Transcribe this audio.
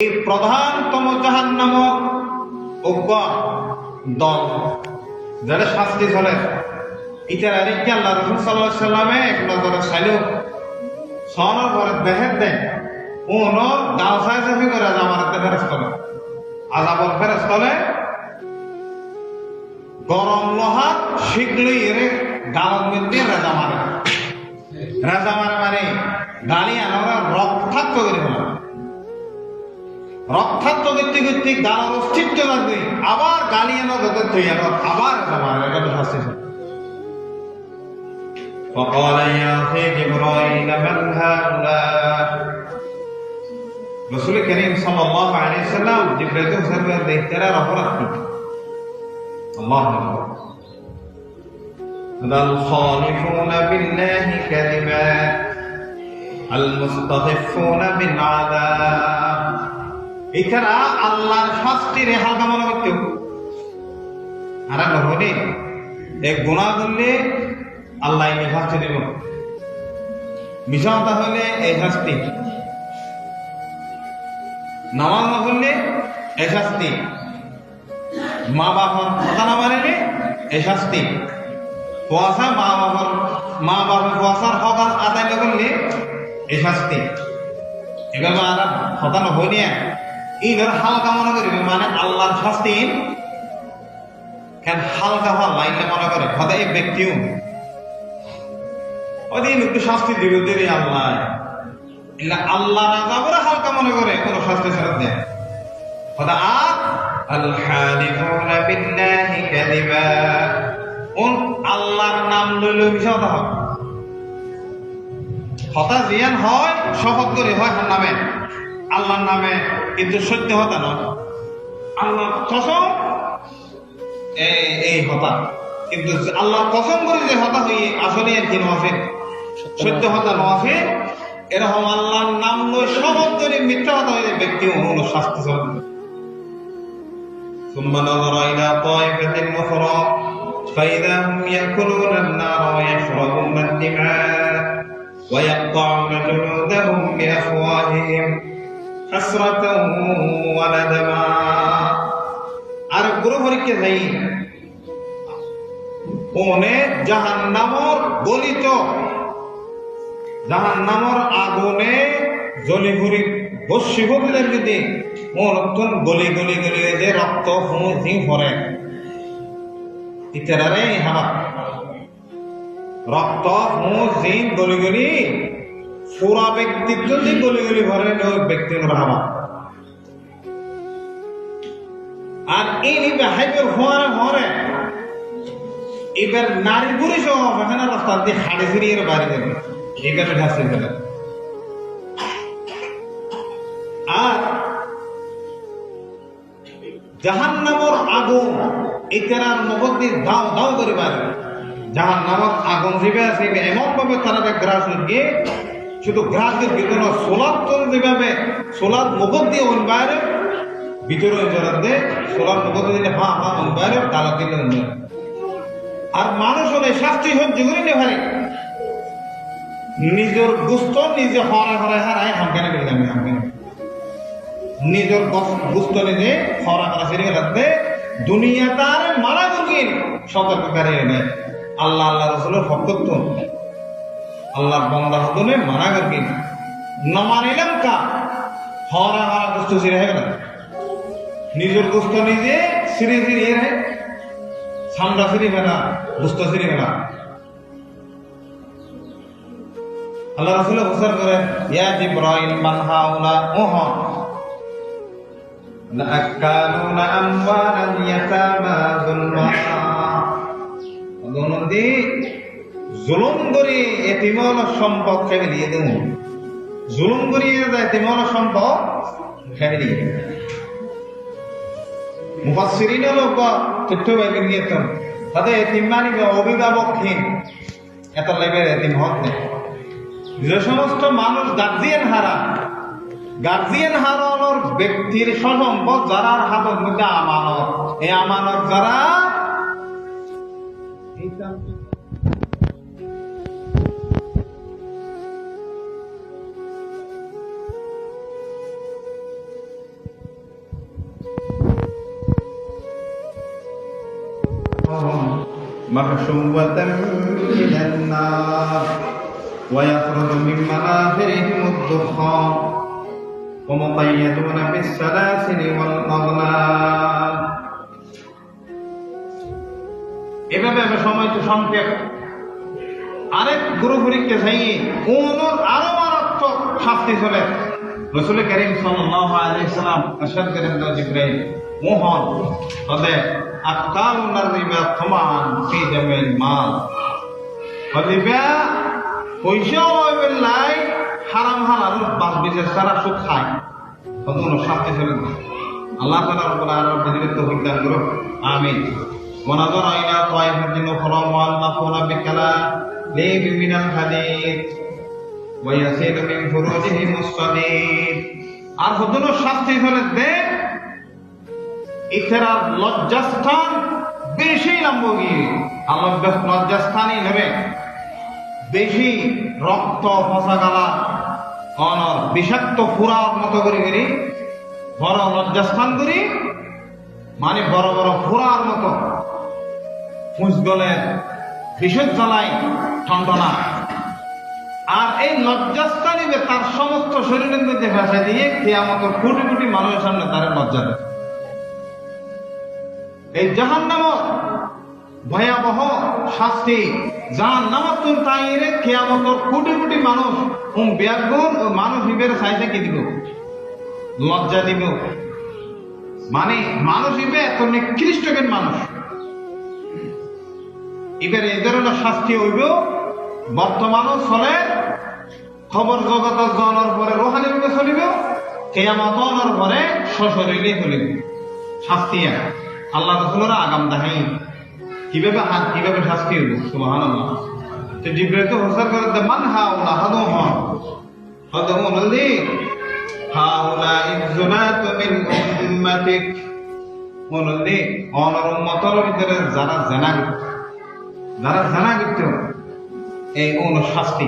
এই প্রধানতম জাহান্নামক দল যারা শাস্তি চলে ইটার আরেকটি আল্লাহ রাসূল সাল্লাল্লাহু আলাইহি সাল্লামে এক নজরে চাইলো সনর পরে দেখেন দেন কোন গাল সাইজে করে জামানাতে ফেরেশতা আযাবর ফেরেশতা গরম লোহা শিখলি এর গালের মধ্যে রাজা মারে মানে গালি আনারা রক্তাক্ত করে ফেলা রক্তাক্ত করতে করতে গালের অস্তিত্ব লাগবে আবার গালি আনা ভেতর তৈরি আবার রাজা মারে এটা তো শাস্তি فقال يا أخي جبرائيل من هؤلاء رسول كريم صلى الله عليه وسلم جبرائيل سرور দেখতেরা অপরাধ الله أكبر الخالفون بالله كذبا المستخفون بالعذاب এছাড়া আল্লাহর শাস্তির হালকা মনে করতেও আর নহলে এক গুনাহ করলে আল্লাহ এই শাস্তি দেব মিশাওতা হলে এই শাস্তি নামাজ না পড়লে এই শাস্তি মা বাবার কথা না মানেলে এই শাস্তি কুয়াশা মা বাবার কুয়াশার হক আদায় না করলে এই শাস্তি এভাবে আর কথা না হই নিয়ে এই ধর হালকা মনে করিবে মানে আল্লাহর শাস্তি কেন হালকা হওয়া লাইনে মনে করে কথা এই ব্যক্তিও ওদিন একটু শাস্তি দিবে দেরি আল্লাহ এলা আল্লাহ আযাবরে হালকা মনে করে কোন শাস্তি ছাড়া দেয় কথা আর الحالفون بالله كذبا আল্লাহর নাম লইলে মিছা কথা হয় কথা জিয়ান হয় শপথ করে হয় নামে আল্লাহর নামে কিন্তু সত্য কথা নয় আল্লাহর কসম এই কথা কিন্তু আল্লাহর কসম করে যে কথা হই আসলে আর কি নয় সত্য কথা নয় এরকম আল্লাহর নাম লই শপথ করে মিথ্যা কথা হয়ে ব্যক্তি অনু শাস্তি চলবে ثم نظر إلى طائفة أخرى فإذا هم يأكلون النار ويشربون الدماء ويقطعون جلودهم بأفواههم حسرة وندما আর গুরু পরীক্ষা যাই ওনে জাহান্নামর গলিত জাহান্নামর আগুনে জ্বলি ঘুরি বসি বললেন যদি মরতন গলি গলি গলি যে রক্ত হুঁজি ভরে ইতারে হামা রক্ত হুঁজি গলি গলি পুরা ব্যক্তিত্ব যে গলি গলি ভরে ওই ব্যক্তির হামা আর এই নিবে হাইবের হওয়ারে হরে এবার নারী পুরুষ এখানে রাস্তা দিয়ে হাড়ি ফিরিয়ে বাড়ি দেবে এখানে ঢাসে গেলে আর জাহান্নামর আগুন ইতারার মগজে দাও দাও করে বাড়বে জাহান্নামর আগুন জিবে আছে এমন ভাবে তারা গ্রাস দিয়ে শুধু গ্রাসের ভিতরে সোলার তোল যেভাবে সোলার মগজ দিয়ে ওন বাইরে ভিতরে জড়াতে সোলার মগজ দিলে হা হা ওন বাইরে তালা দিলে আর মানুষ হলে শাস্তি সহ্য করে নে ভাই নিজের গুস্ত নিজে হরা হরা হারায় হামখানে করে আমি হামখানে নিজের গুস্ত নিজে হরা হরা ফিরে রাখতে দুনিয়া তার মারা গুরগিন সতর্ককারী নেয় আল্লাহ আল্লাহ রসুলের ভক্তত্ব আল্লাহর বন্দা হতনে মারা গুরগিন না মানিলাম কা হরা হরা গুস্ত সিরে হয়ে গেল নিজের গুস্ত নিজে সিরে সিরিয়ে রাখে সামরা সিরি ফেলা গুস্ত সিরি ফেলা আল্লাহ রাসূল ঘোষণা করেন ইয়া জিবরাইল মান হাউলা ওহ লাআকালুনা আমওয়ালাল ইয়াতামা যুলমা অগনন্দি জুলুম করে এতিমল সম্পদ খেয়ে দিয়ে দেব জুলুম করে এতিমল সম্পদ খেয়ে দিয়ে মুফাসসিরিন লোক তথ্য বাইরে নিয়েছেন তাদের এতিম মানে অভিভাবকহীন এত লেভেল এতিম হক নেই যে সমস্ত মানুষ গার্জিয়ান হারানোর ব্যক্তির সম্পদ যারা হাতের মধ্যে আমানত এই আমানত যারা মাহশুওয়াতান মিনান নার ওয়া ইয়াখরুজু মিন মানাফিরিহিম আদ-দুখান ওয়া মুকাইয়াদুনা বিস-সালাসিলি ওয়াল আগলাল। এভাবে সময় তো সংক্ষেপ। আরেক গুরু পরীক্ষা চাই কোনোর আরো মারাত্মক শাস্তি চলে। রাসূল করিম সাল্লাল্লাহু আলাইহি ওয়াসাল্লাম ইরশাদ করেন জিবরাইল মোহন তবে আকালুন রিবা থমান ফি জামিল মাল রিবা পয়সা লইবেন লাই হারাম হালাল বাস বিশেষ সারা সুদ খায় তখন শাস্তি চলে। আল্লাহ তাআলা রব্বুল আলামিন দিনের তৌফিক দান করুন, আমিন। ونظر إلى طائفة أخرى معلقون بكلاليب من الحديد ويسيل من فروجهم الصديد। আর হদন শাস্তি হলে দে ইতরার লজ্জাস্থান বেশি লম্বগি আল্লাহ লজ্জাস্থানই নেবে বেশি রক্ত ফসা গালা অনর বিষাক্ত ফুরার মতো করে বড় লজ্জাস্থান করি মানে বড় বড় ফুরার মতো ফুসগলের ভীষণ জ্বালাই ঠনঠনা। আর এই লজ্জাস্থান নিবে তার সমস্ত শরীরের মধ্যে ভাষা দিয়ে কিয়ামতের কোটি কোটি মানুষের সামনে তার লজ্জা দেয়। এই জাহান্নামত ভয়াবহ শাস্তি জাহান্নামত তাইরে কিয়ামতের কোটি কোটি মানুষ বিয়াগুন ও মানুষ হিবের চাইতে কি দিব লজ্জা দিব। মানে মানুষ হিবে এত নিকৃষ্টকের মানুষ এবার এই ধরনের শাস্তি হইব বর্তমানও চলে। খবর জগত জনের পরে রোহানি রূপে চলিব, কিয়ামতর পরে সশরীরে চলিব শাস্তি। আল্লাহ রাসূলের আগাম দেখাই কিভাবে শাস্তি হইব। সুবহানাল্লাহ। তো জিবরাইল তো হোসার করে দে মান হাউলা হাদু হন হাদু নলদি হাউলা ইযুনাতু মিন উম্মাতিক নলদি অনর উম্মতর ভিতরে যারা জানা করত এই শাস্তি